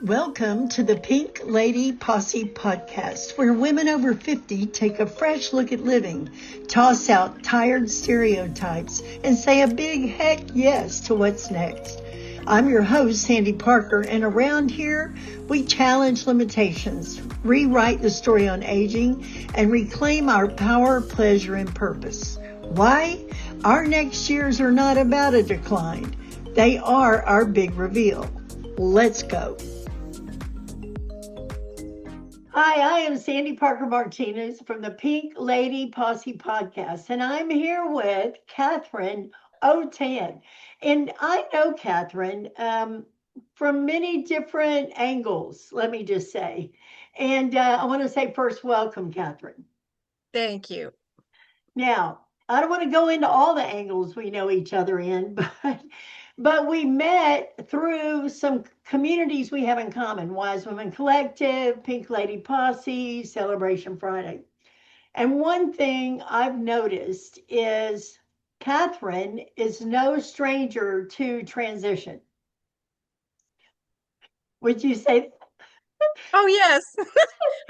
Welcome to the Pink Lady Posse podcast, where women over 50 take a fresh look at living, toss out tired stereotypes, and say a big heck yes to what's next. I'm your host, Sandy Parker, and around here, we challenge limitations, rewrite the story on aging, and reclaim our power, pleasure, and purpose. Why? Our next years are not about a decline. They are our big reveal. Let's go. Hi, I am Sandy Parker Martinez from the Pink Lady Posse podcast, and I'm here with Katherine Autin. And I know Katherine from many different angles, let me just say. And I want to say first, welcome, Katherine. Thank you. Now, I don't want to go into all the angles we know each other in, but we met through some communities we have in common: Wise Women Collective, Pink Lady Posse, Celebration Friday. And one thing I've noticed is Katherine is no stranger to transition. Would you say? Oh, yes.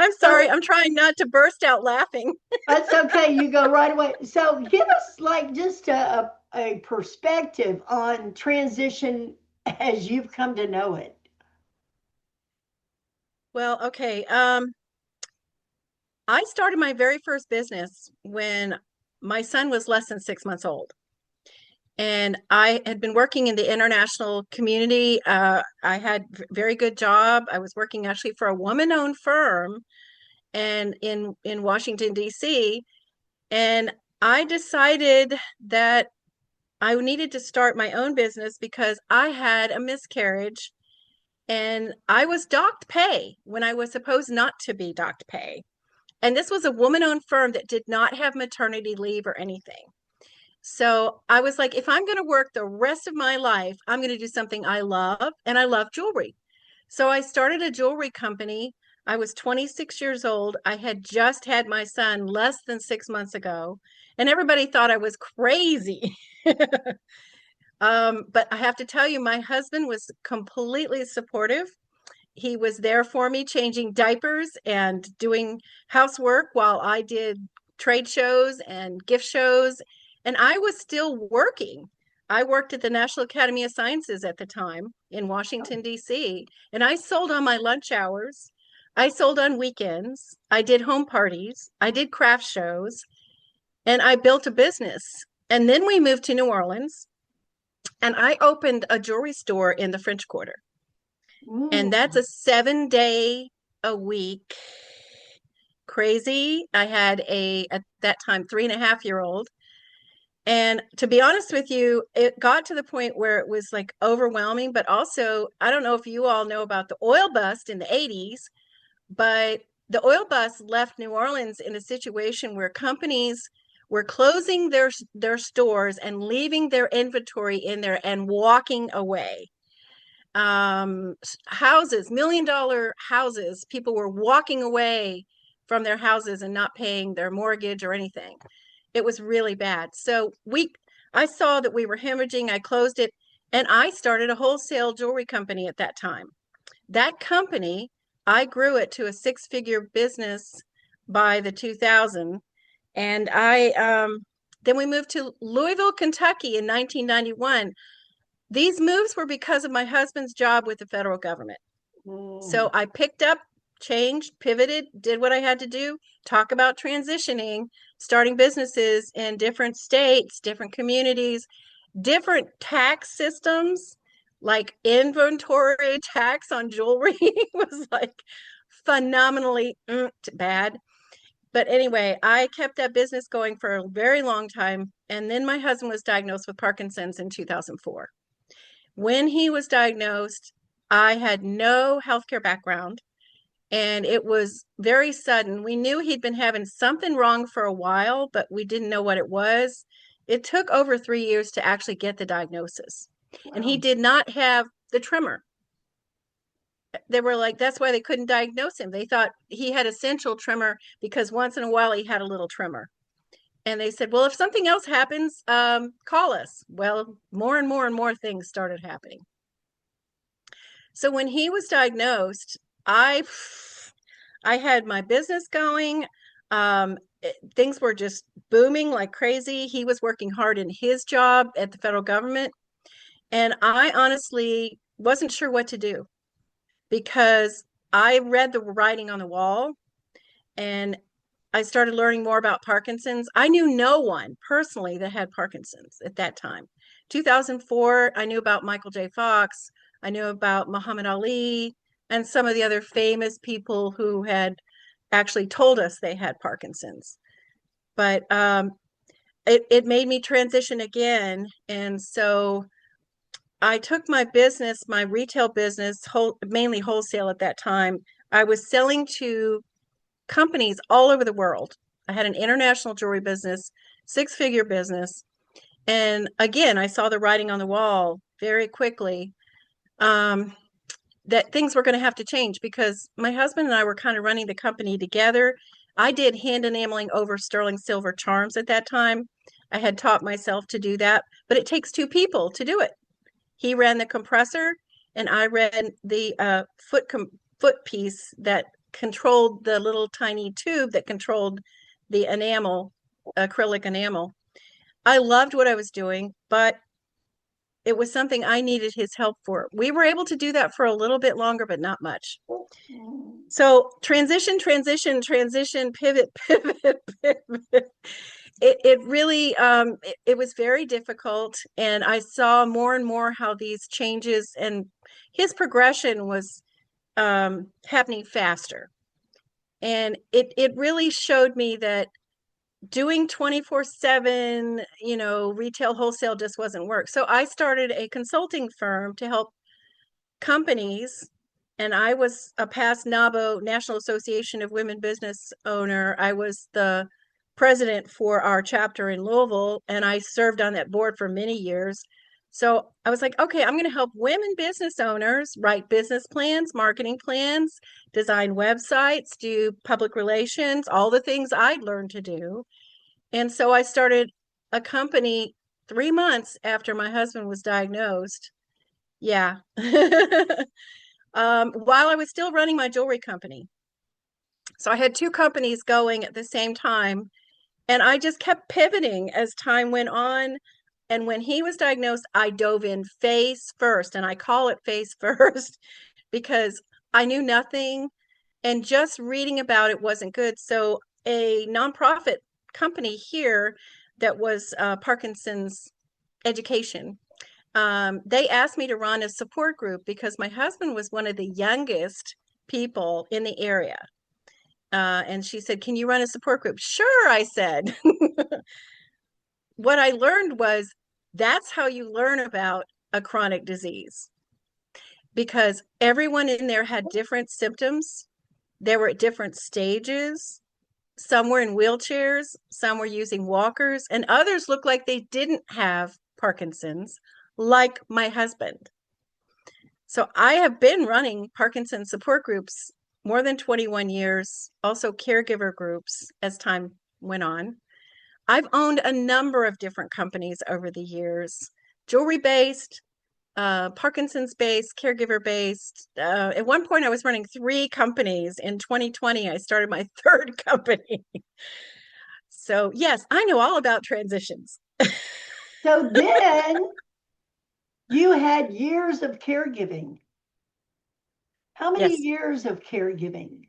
I'm sorry. I'm trying not to burst out laughing. That's okay. You go right away. So give us like just a perspective on transition as you've come to know it. Well, okay. I started my very first business when my son was less than 6 months old. And I had been working in the international community. I had very good job. I was working actually for a woman-owned firm and in Washington, D.C. And I decided that I needed to start my own business because I had a miscarriage and I was docked pay when I was supposed not to be docked pay. And this was a woman-owned firm that did not have maternity leave or anything. So I was like, if I'm going to work the rest of my life, I'm going to do something I love, and I love jewelry. So I started a jewelry company. I was 26 years old. I had just had my son less than 6 months ago, and everybody thought I was crazy. But I have to tell you, my husband was completely supportive. He was there for me, changing diapers and doing housework while I did trade shows and gift shows. And I was still working. I worked at the National Academy of Sciences at the time in Washington, D.C., and I sold on my lunch hours. I sold on weekends. I did home parties. I did craft shows, and I built a business. And then we moved to New Orleans, and I opened a jewelry store in the French Quarter. And that's a 7-day a week crazy. I had at that time, 3.5-year-old. And to be honest with you, it got to the point where it was like overwhelming, but also, I don't know if you all know about the oil bust in the 80s, but the oil bust left New Orleans in a situation where companies were closing their stores and leaving their inventory in there and walking away. Houses, $1 million houses, people were walking away from their houses and not paying their mortgage or anything. It was really bad. So I saw that we were hemorrhaging. I closed it, and I started a wholesale jewelry company at that time. That company, I grew it to a 6-figure business by the 2000. And then we moved to Louisville, Kentucky in 1991. These moves were because of my husband's job with the federal government. So I picked up, changed, pivoted, did what I had to do, talk about transitioning, starting businesses in different states, different communities, different tax systems, like inventory tax on jewelry was like phenomenally bad. But anyway, I kept that business going for a very long time. And then my husband was diagnosed with Parkinson's in 2004. When he was diagnosed, I had no healthcare background, and it was very sudden. We knew he'd been having something wrong for a while, but we didn't know what it was. It took over 3 years to actually get the diagnosis. Wow. And he did not have the tremor. They were like, that's why they couldn't diagnose him. They thought he had essential tremor because once in a while he had a little tremor. And they said, well, if something else happens, call us. Well, more and more and more things started happening. So when he was diagnosed, I I had my business going. Things were just booming like crazy. He was working hard in his job at the federal government. And I honestly wasn't sure what to do because I read the writing on the wall and I started learning more about Parkinson's. I knew no one personally that had Parkinson's at that time. 2004, I knew about Michael J. Fox. I knew about Muhammad Ali and some of the other famous people who had actually told us they had Parkinson's. But it made me transition again. And so I took my business, my retail business, mainly wholesale at that time. I was selling to companies all over the world. I had an international jewelry business, six-figure business. And again, I saw the writing on the wall very quickly that things were going to have to change because my husband and I were kind of running the company together. I did hand enameling over sterling silver charms at that time. I had taught myself to do that, but it takes two people to do it. He ran the compressor and I ran the foot piece that controlled the little tiny tube that controlled the enamel, acrylic enamel. I loved what I was doing, but it was something I needed his help for. We were able to do that for a little bit longer, but not much. So transition, pivot, pivot, pivot. It really it was very difficult, and I saw more and more how these changes and his progression was happening faster. And it really showed me that doing 24/7, retail wholesale just wasn't work. So I started a consulting firm to help companies, and I was a past NABO, National Association of Women Business Owner. I was the president for our chapter in Louisville, and I served on that board for many years. So I was like, okay, I'm going to help women business owners write business plans, marketing plans, design websites, do public relations, all the things I'd learned to do. And so I started a company 3 months after my husband was diagnosed. Yeah. While I was still running my jewelry company. So I had two companies going at the same time, and I just kept pivoting as time went on. And when he was diagnosed, I dove in face first, and I call it face first because I knew nothing, and just reading about it wasn't good. So a nonprofit company here that was Parkinson's education, they asked me to run a support group because my husband was one of the youngest people in the area. And she said, can you run a support group? Sure, I said. What I learned was that's how you learn about a chronic disease because everyone in there had different symptoms. They were at different stages. Some were in wheelchairs, some were using walkers, and others looked like they didn't have Parkinson's, like my husband. So I have been running Parkinson's support groups more than 21 years, also caregiver groups as time went on. I've owned a number of different companies over the years, jewelry based, Parkinson's based, caregiver based. At one point, I was running 3 companies. In 2020, I started my 3rd company. So, yes, I know all about transitions. So then you had years of caregiving. How many Yes. years of caregiving?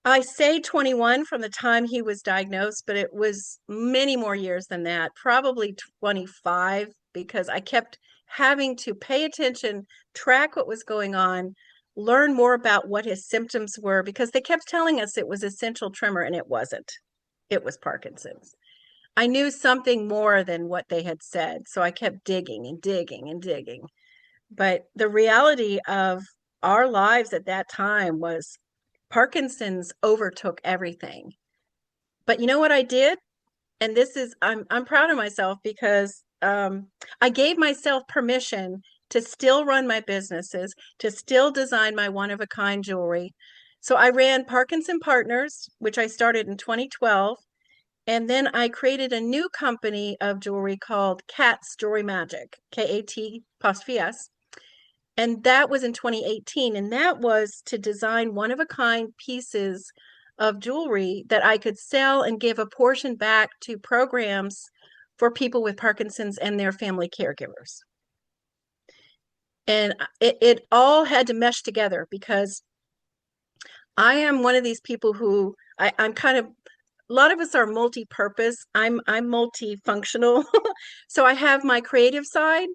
I say 21 from the time he was diagnosed, but it was many more years than that, probably 25, because I kept having to pay attention, track what was going on, learn more about what his symptoms were, because they kept telling us it was essential tremor, and it wasn't. It was Parkinson's. I knew something more than what they had said, so I kept digging and digging and digging. But the reality of our lives at that time was Parkinson's overtook everything. But you know what I did? And this is, I'm proud of myself because I gave myself permission to still run my businesses, to still design my one-of-a-kind jewelry. So I ran Parkinson Partners, which I started in 2012. And then I created a new company of jewelry called Kat's Jewelry Magic, K-A-T apostrophe S. And that was in 2018. And that was to design one-of-a-kind pieces of jewelry that I could sell and give a portion back to programs for people with Parkinson's and their family caregivers. And it all had to mesh together because I am one of these people who I'm kind of, a lot of us are multi-purpose. I'm multifunctional. So I have my creative side,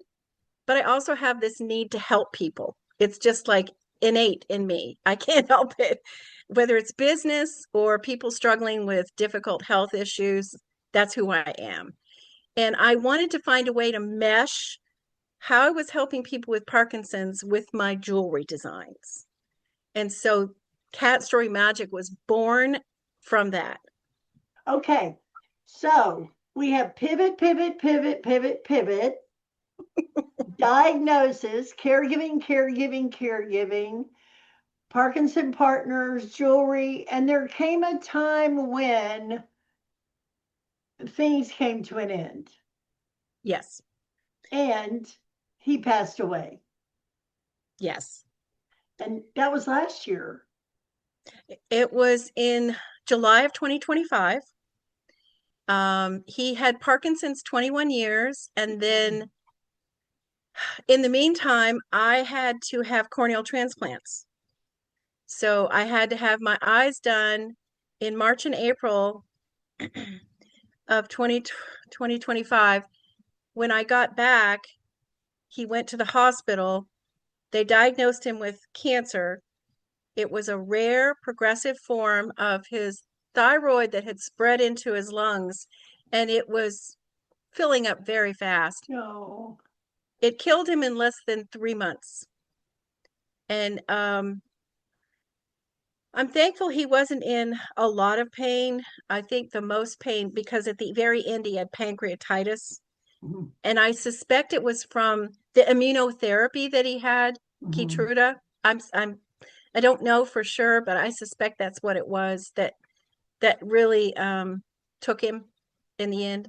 but I also have this need to help people. It's just like innate in me. I can't help it. Whether it's business or people struggling with difficult health issues, that's who I am. And I wanted to find a way to mesh how I was helping people with Parkinson's with my jewelry designs. And so Cat Story Magic was born from that. Okay. So we have pivot, pivot, pivot, pivot, pivot, diagnosis, caregiving, caregiving, caregiving, Parkinson partners, jewelry. And there came a time when things came to an end Yes. and he passed away. Yes. And that was last year. It was in July of 2025. He had Parkinson's 21 years. And then in the meantime, I had to have corneal transplants. So I had to have my eyes done in March and April of 2025. When I got back, he went to the hospital. They diagnosed him with cancer. It was a rare progressive form of his thyroid that had spread into his lungs, and it was filling up very fast. No. It killed him in less than 3 months. And I'm thankful he wasn't in a lot of pain. I think the most pain, because at the very end he had pancreatitis. Mm-hmm. And I suspect it was from the immunotherapy that he had, Keytruda. I don't know for sure, but I suspect that's what it was that really took him in the end.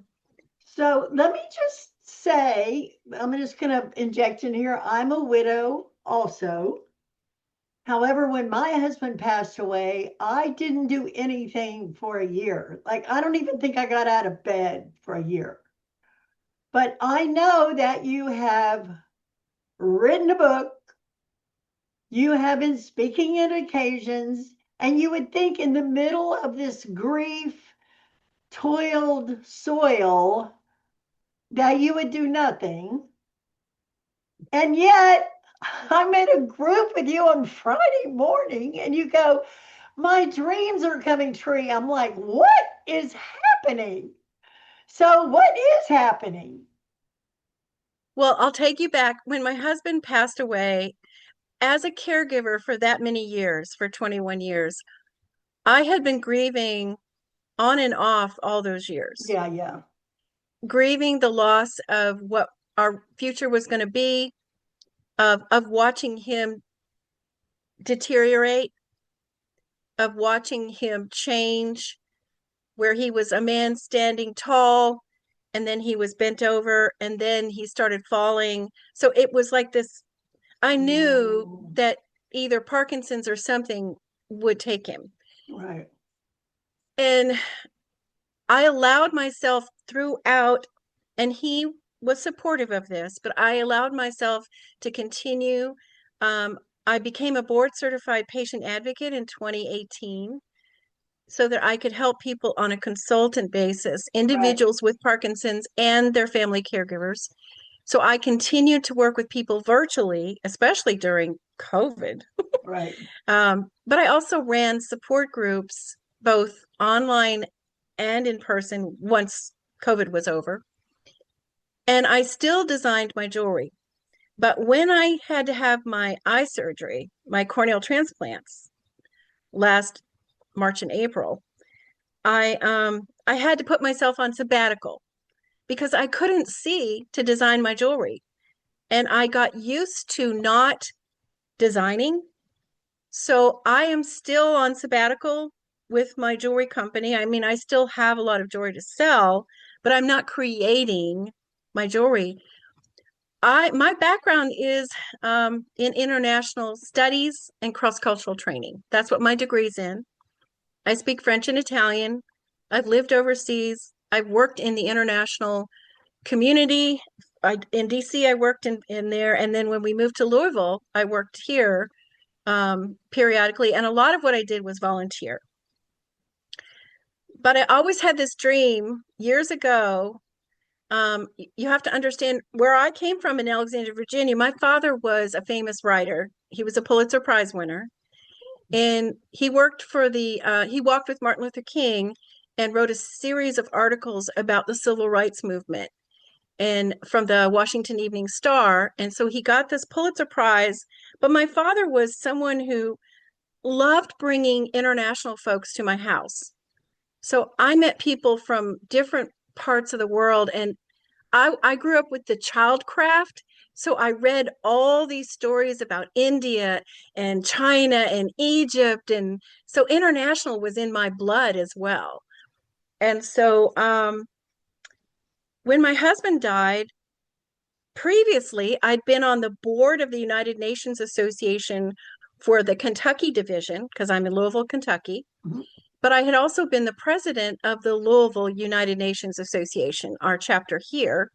So let me just say, I'm just going to inject in here. I'm a widow also. However, when my husband passed away, I didn't do anything for a year. Like, I don't even think I got out of bed for a year. But I know that you have written a book, you have been speaking at occasions, and you would think in the middle of this grief toiled soil that you would do nothing. And yet, I'm in a group with you on Friday morning, and you go, my dreams are coming true. I'm like, what is happening? So, what is happening? Well, I'll take you back. When my husband passed away, as a caregiver for that many years, for 21 years, I had been grieving on and off all those years. Yeah, yeah. Grieving the loss of what our future was going to be, of watching him deteriorate, of watching him change, where he was a man standing tall and then he was bent over and then he started falling. So it was like this. I knew that either Parkinson's or something would take him. Right. And I allowed myself throughout, and he was supportive of this, but I allowed myself to continue. I became a board certified patient advocate in 2018 so that I could help people on a consultant basis, individuals with Parkinson's and their family caregivers. So I continued to work with people virtually, especially during COVID. Right. But I also ran support groups, both online and in person, once COVID was over. And I still designed my jewelry. But when I had to have my eye surgery, my corneal transplants last March and April, I had to put myself on sabbatical because I couldn't see to design my jewelry. And I got used to not designing. So I am still on sabbatical with my jewelry company. I mean, I still have a lot of jewelry to sell, but I'm not creating my jewelry. My background is in international studies and cross-cultural training. That's what my degree's in. I speak French and Italian. I've lived overseas. I've worked in the international community. In DC, I worked in there. And then when we moved to Louisville, I worked here periodically. And a lot of what I did was volunteer. But I always had this dream years ago. You have to understand where I came from in Alexandria, Virginia. My father was a famous writer. He was a Pulitzer Prize winner. And he worked for he walked with Martin Luther King and wrote a series of articles about the civil rights movement and from the Washington Evening Star. And so he got this Pulitzer Prize. But my father was someone who loved bringing international folks to my house. So I met people from different parts of the world, and I grew up with the childcraft. So I read all these stories about India and China and Egypt. And so international was in my blood as well. And so when my husband died, previously I'd been on the board of the United Nations Association for the Kentucky division, because I'm in Louisville, Kentucky. Mm-hmm. But I had also been the president of the Louisville United Nations Association, our chapter here.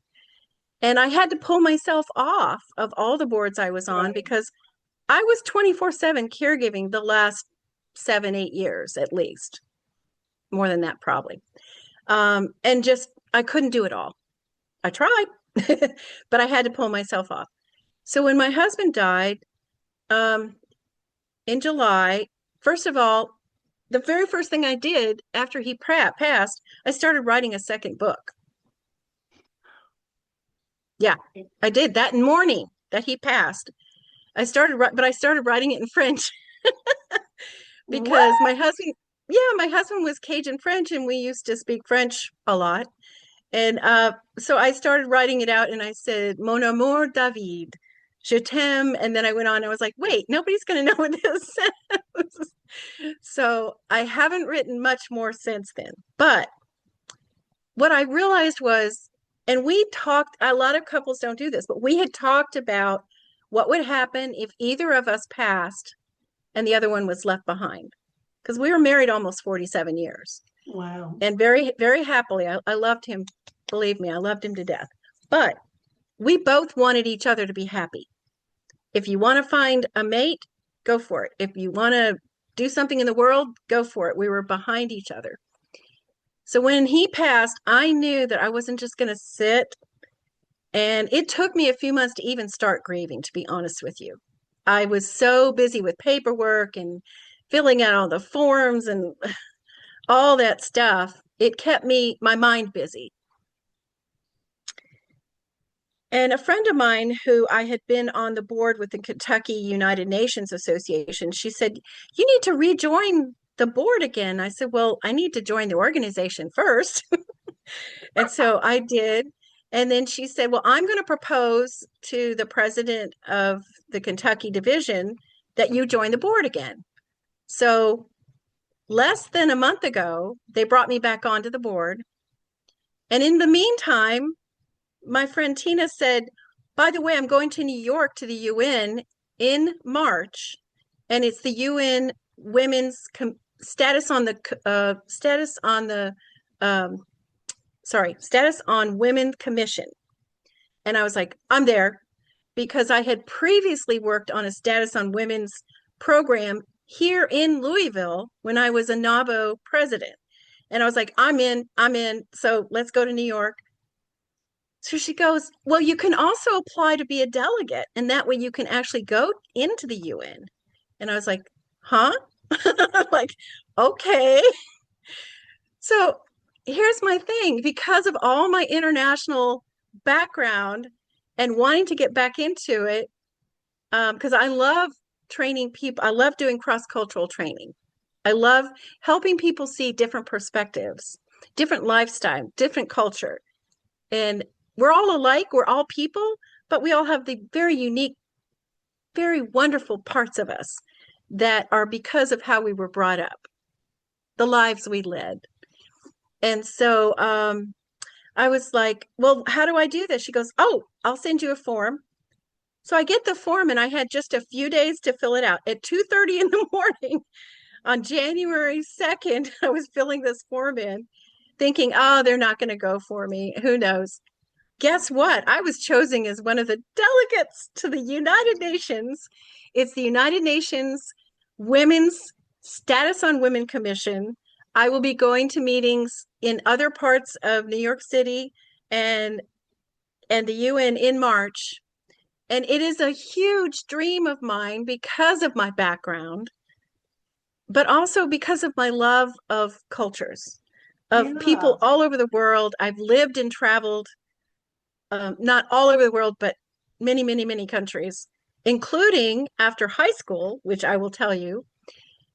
And I had to pull myself off of all the boards I was on because I was 24/7 caregiving the last 7-8 years at least. More than that, probably. And just, I couldn't do it all. I tried, but I had to pull myself off. So when my husband died in July, first of all, the very first thing I did after he passed, I started writing a second book. Yeah, I did that morning that he passed. I started writing it in French because my husband was Cajun French and we used to speak French a lot. And so I started writing it out and I said, Mon amour David, je t'aime. And then I went on, I was like, wait, nobody's going to know what this says. So I haven't written much more since then. But what I realized was, and we talked, a lot of couples don't do this, but we had talked about what would happen if either of us passed and the other one was left behind. Because we were married almost 47 years. Wow. And very, very happily. I loved him. Believe me, I loved him to death. But we both wanted each other to be happy. If you want to find a mate, go for it. If you want to do something in the world, go for it. We were behind each other. So when he passed, I knew that I wasn't just going to sit. And it took me a few months to even start grieving, to be honest with you. I was so busy with paperwork and filling out all the forms and all that stuff. It kept my mind busy. And a friend of mine who I had been on the board with the Kentucky United Nations Association, she said, you need to rejoin the board again. I said, well, I need to join the organization first. And so I did. And then she said, well, I'm going to propose to the president of the Kentucky division that you join the board again. So less than a month ago, they brought me back onto the board. And in the meantime, my friend Tina said, by the way, I'm going to New York to the UN in March. And it's the UN Women's Status on Women Commission. And I was like, I'm there, because I had previously worked on a status on women's program here in Louisville when I was a NABO president. And I was like, I'm in. So let's go to New York. So she goes, well, you can also apply to be a delegate, and that way you can actually go into the UN. And I was like, huh? Like, okay. So here's my thing. Because of all my international background and wanting to get back into it, because I love training people. I love doing cross-cultural training. I love helping people see different perspectives, different lifestyle, different culture. And we're all alike. We're all people, but we all have the very unique, very wonderful parts of us that are because of how we were brought up, the lives we led. And so I was like, well, how do I do this? She goes, oh, I'll send you a form. So I get the form and I had just a few days to fill it out. At 2:30 in the morning on January 2nd, I was filling this form in, thinking, oh, they're not going to go for me. Who knows? Guess what? I was chosen as one of the delegates to the United Nations. It's the United Nations Women's Status on Women Commission. I will be going to meetings in other parts of New York City and the UN in March. And it is a huge dream of mine because of my background, but also because of my love of cultures, of Yeah. people all over the world. I've lived and traveled, not all over the world, but many, many, many countries, including after high school, which I will tell you,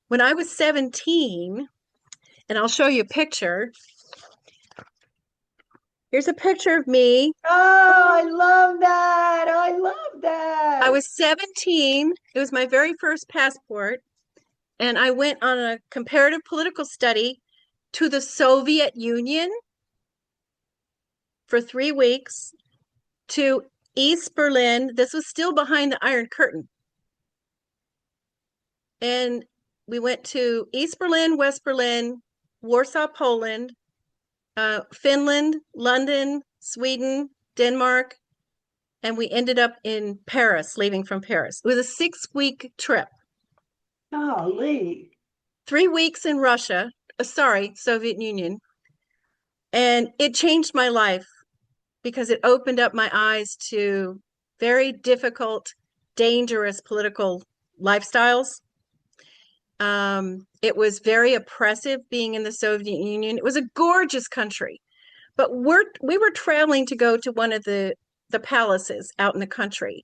when I was 17, and I'll show you a picture. Here's a picture of me. Oh, I love that. I love I that. was 17. It was my very first passport. And I went on a comparative political study to the Soviet Union for 3 weeks, to East Berlin. This was still behind the Iron Curtain. And we went to East Berlin, West Berlin, Warsaw, Poland, Finland, London, Sweden, Denmark, and we ended up in Paris, leaving from Paris. It was a 6-week trip. Golly. 3 weeks in Russia, sorry, Soviet Union. And it changed my life because it opened up my eyes to very difficult, dangerous political lifestyles. It was very oppressive being in the Soviet Union. It was a gorgeous country, but we were traveling to go to one of the palaces out in the country.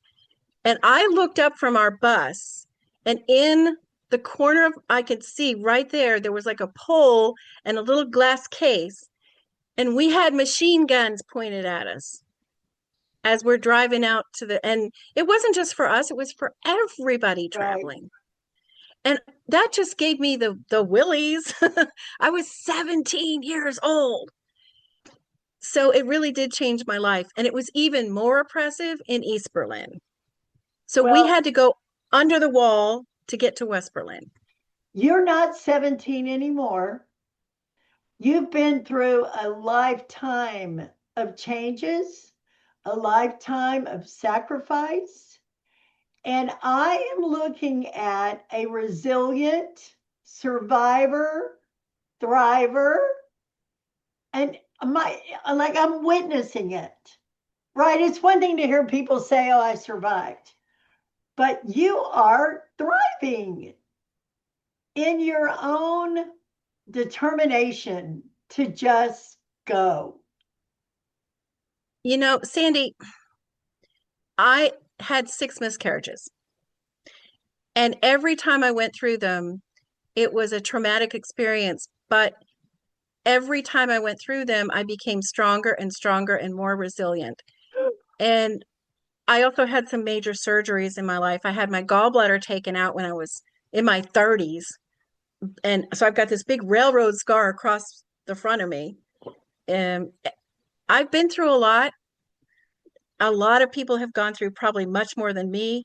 And I looked up from our bus, and in the corner of, I could see right there was like a pole and a little glass case, and we had machine guns pointed at us as we're driving out to and it wasn't just for us, it was for everybody Right. traveling. And that just gave me the willies. I was 17 years old. So it really did change my life. And it was even more oppressive in East Berlin. So we Well, had to go under the wall to get to West Berlin. you're not 17 anymore. You've been through a lifetime of changes, a lifetime of sacrifice. And I am looking at a resilient survivor, thriver, and I'm witnessing it. Right? It's one thing to hear people say, "Oh, I survived." But you are thriving in your own determination to just go. You know, Sandy, I had 6 miscarriages. And every time I went through them, it was a traumatic experience. But every time I went through them, I became stronger and stronger and more resilient. And I also had some major surgeries in my life. I had my gallbladder taken out when I was in my 30s. And so I've got this big railroad scar across the front of me. And I've been through a lot. A lot of people have gone through probably much more than me.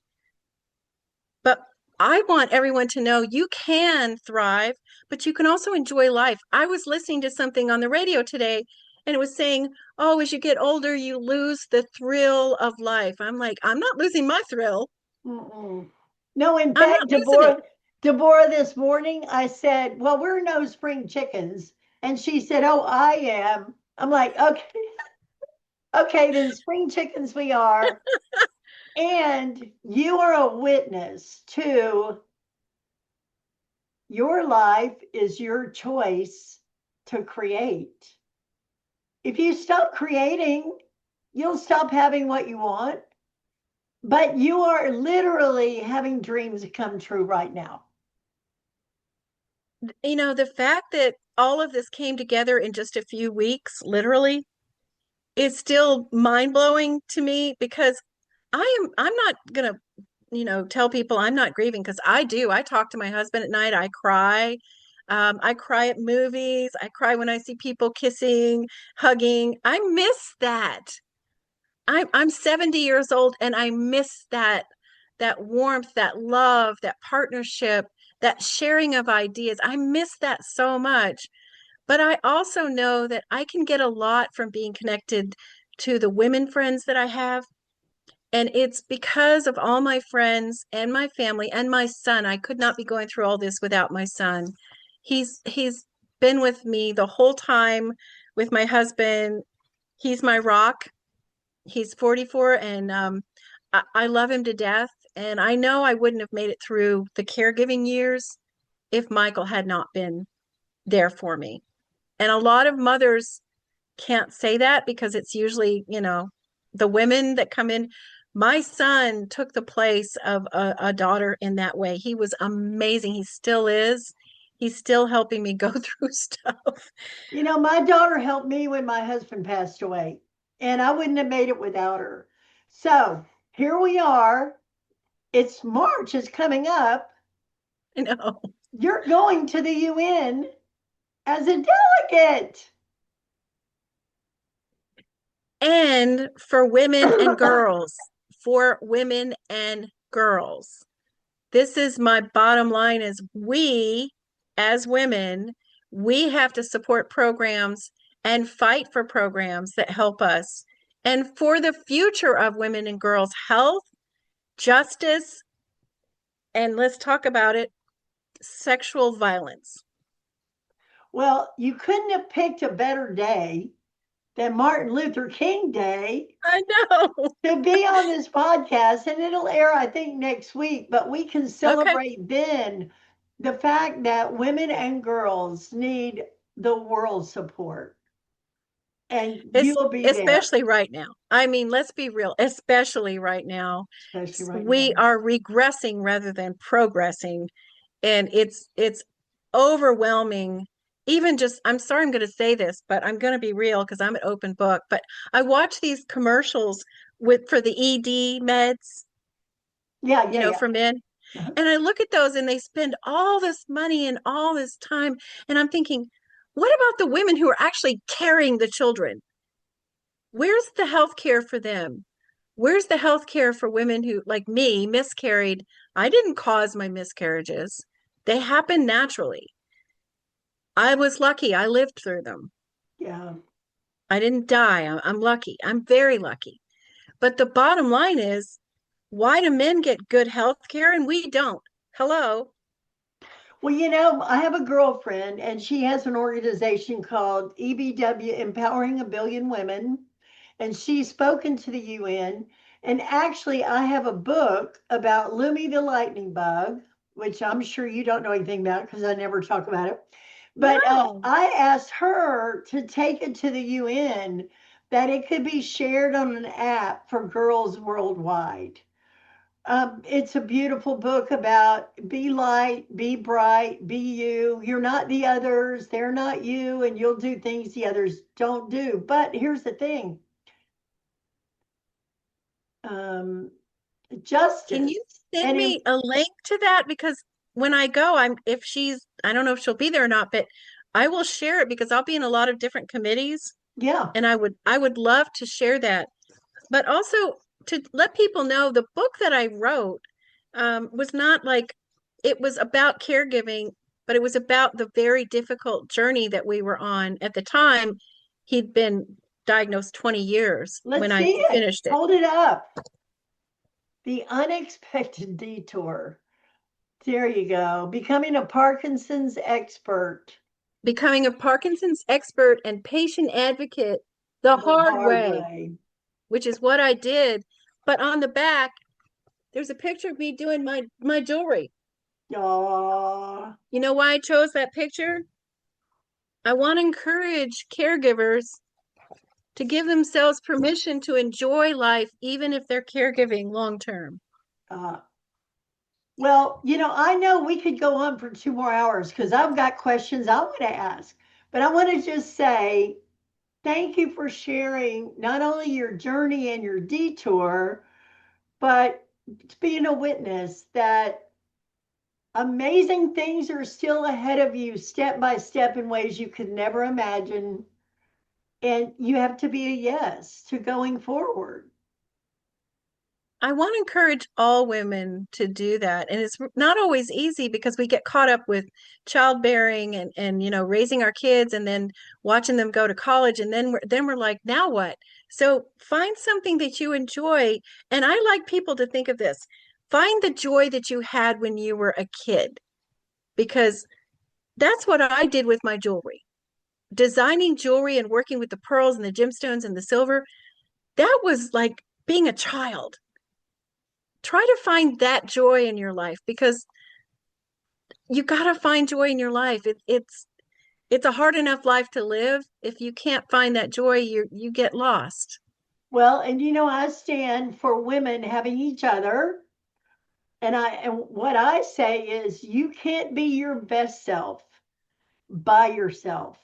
But I want everyone to know you can thrive, but you can also enjoy life. I was listening to something on the radio today, and it was saying, oh, as you get older, you lose the thrill of life. I'm like, I'm not losing my thrill. Mm-mm. No, in I'm fact, not losing it. Deborah, this morning I said, "Well, we're no spring chickens," and she said, "Oh, I am." I'm like, "Okay, okay, then spring chickens we are." And you are a witness to your life is your choice to create. If you stop creating, you'll stop having what you want. But you are literally having dreams come true right now. You know, the fact that all of this came together in just a few weeks, literally, is still mind-blowing to me because I'm not gonna, tell people I'm not grieving because I do. I talk to my husband at night, I cry. I cry at movies. I cry when I see people kissing, hugging. I miss that. I'm 70 years old and I miss that warmth, that love, that partnership, that sharing of ideas. I miss that so much. But I also know that I can get a lot from being connected to the women friends that I have. And it's because of all my friends and my family and my son. I could not be going through all this without my son. He's been with me the whole time with my husband. He's my rock. He's 44 and I love him to death. And I know I wouldn't have made it through the caregiving years if Michael had not been there for me. And a lot of mothers can't say that because it's usually, the women that come in. My son took the place of a daughter in that way. He was amazing. He still is. He's still helping me go through stuff. My daughter helped me when my husband passed away, and I wouldn't have made it without her. So here we are. It's March is coming up. I know. You're going to the UN as a delegate. And for women and girls, for women and girls. This is my bottom line is we as women, we have to support programs and fight for programs that help us. And for the future of women and girls' health, justice, and let's talk about it, sexual violence. Well, you couldn't have picked a better day than Martin Luther King Day I know. to be on this podcast, and it'll air, I think, next week. But we can Okay. celebrate then the fact that women and girls need the world's support, and Es- you'll be there, Especially right now. I mean, let's be real, especially right now. especially right now. We are regressing rather than progressing, and it's overwhelming. Even just, I'm sorry I'm going to say this, but I'm going to be real because I'm an open book. But I watch these commercials for the ED meds, Yeah, yeah, for men. yeah. Uh-huh. And I look at those and they spend all this money and all this time. And I'm thinking, what about the women who are actually carrying the children? Where's the health care for them? Where's the health care for women who, like me, miscarried? I didn't cause my miscarriages. They happened naturally. I was lucky. I lived through them. Yeah. I didn't die. I'm lucky. I'm very lucky. But the bottom line is, why do men get good health care and we don't? Hello? Well, I have a girlfriend, and she has an organization called EBW, Empowering a Billion Women, and she's spoken to the UN. And actually, I have a book about Lumi the lightning bug, which I'm sure you don't know anything about because I never talk about it. But No. I asked her to take it to the UN that it could be shared on an app for girls worldwide. It's a beautiful book about be light, be bright, be you. You're not the others, they're not you, and you'll do things the others don't do. But here's the thing, um, Can justice you send and me a link to that? Because when I go, I don't know if she'll be there or not, but I will share it because I'll be in a lot of different committees yeah, and I would love to share that. But also to let people know the book that I wrote was not like it was about caregiving, but it was about the very difficult journey that we were on at the time. He'd been diagnosed 20 years when let's I see it. finished it. Hold it up. The unexpected detour. There you go. Becoming a Parkinson's expert Becoming a Parkinson's expert and patient advocate the the hard hard way, way. which is what I did. But on the back, there's a picture of me doing my jewelry. Aw. You know why I chose that picture? I want to encourage caregivers to give themselves permission to enjoy life, even if they're caregiving long term. Uh, Well, I know we could go on for 2 more hours because I've got questions I want to ask. But I want to just say thank you for sharing not only your journey and your detour, but being a witness that Amazing things are still ahead of you, step by step, in ways you could never imagine. And you have to be a yes to going forward. I want to encourage all women to do that. And it's not always easy because we get caught up with childbearing and raising our kids and then watching them go to college and then we're like, now what? So find something that you enjoy. And I like people to think of this. Find the joy that you had when you were a kid, because that's what I did with my jewelry. Designing jewelry and working with the pearls and the gemstones and the silver, that was like being a child. Try to find that joy in your life, because you got to find joy in your life. It's a hard enough life to live. If you can't find that joy, you get lost. Well, and I stand for women having each other. And what I say is you can't be your best self by yourself.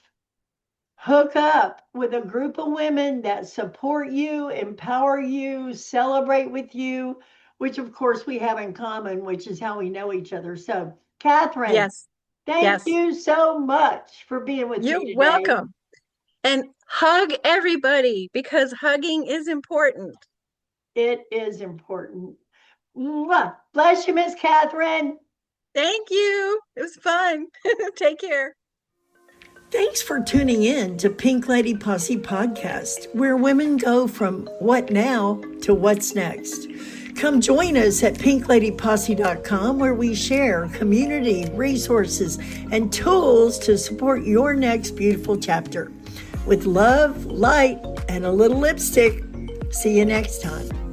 Hook up with a group of women that support you, empower you, celebrate with you, which of course we have in common, which is how we know each other. So, Katherine, Yes. thank Yes. you so much for being with You're me today. welcome. And hug everybody, because hugging is important. It is important. Mwah. Bless you, Miss Katherine. Thank you. It was fun. Take care. Thanks for tuning in to Pink Lady Posse Podcast, where women go from what now to what's next. Come join us at pinkladyposse.com, where we share community, resources, and tools to support your next beautiful chapter. With love, light, and a little lipstick. See you next time.